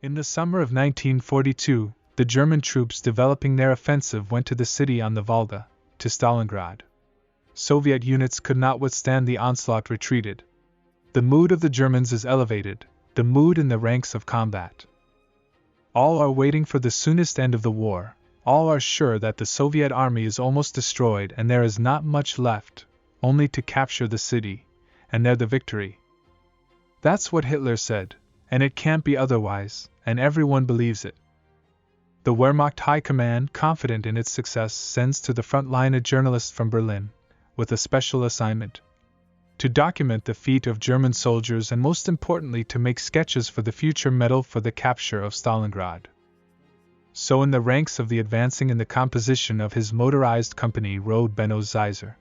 In the summer of 1942, the German troops developing their offensive went to the city on the Volga, to Stalingrad. Soviet units could not withstand the onslaught, retreated. The mood of the Germans is elevated, the mood in the ranks of combat. All are waiting for the soonest end of the war, all are sure that the Soviet army is almost destroyed and there is not much left, only to capture the city, and there the victory. That's what Hitler said, and it can't be otherwise, and everyone believes it. The Wehrmacht High Command, confident in its success, sends to the front line a journalist from Berlin, with a special assignment: to document the feat of German soldiers and most importantly to make sketches for the future medal for the capture of Stalingrad. So in the ranks of the advancing in the composition of his motorized company rode Benno Zeiser.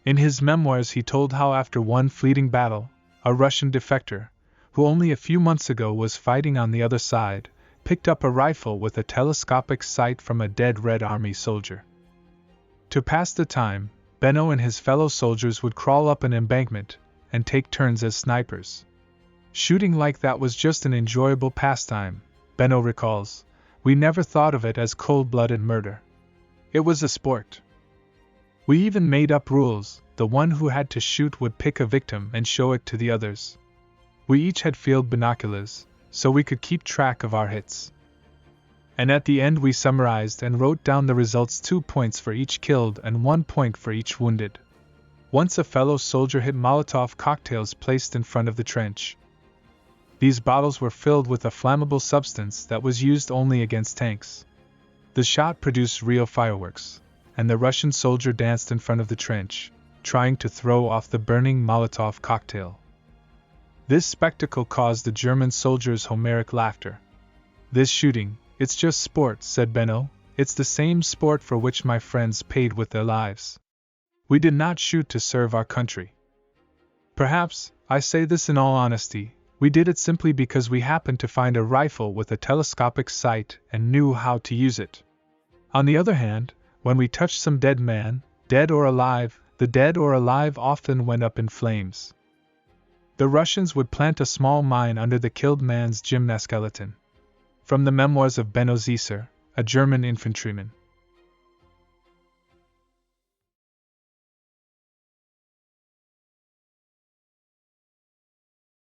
In his memoirs he told how after one fleeting battle, a Russian defector, who only a few months ago was fighting on the other side, picked up a rifle with a telescopic sight from a dead Red Army soldier. To pass the time, Benno and his fellow soldiers would crawl up an embankment and take turns as snipers. Shooting like that was just an enjoyable pastime, Benno recalls. We never thought of it as cold-blooded murder. It was a sport. We even made up rules. The one who had to shoot would pick a victim and show it to the others. We each had field binoculars, so we could keep track of our hits. And at the end we summarized and wrote down the results: 2 points for each killed and 1 point for each wounded. Once a fellow soldier hit Molotov cocktails placed in front of the trench. These bottles were filled with a flammable substance that was used only against tanks. The shot produced real fireworks, and the Russian soldier danced in front of the trench, trying to throw off the burning Molotov cocktail. This spectacle caused the German soldiers' Homeric laughter. This shooting, it's just sport, said Benno. It's the same sport for which my friends paid with their lives. We did not shoot to serve our country. Perhaps, I say this in all honesty, we did it simply because we happened to find a rifle with a telescopic sight and knew how to use it. On the other hand, when we touched some dead man, dead or alive, the dead or alive often went up in flames. The Russians would plant a small mine under the killed man's gymnoskeleton. From the memoirs of Benno Zeiser, a German infantryman.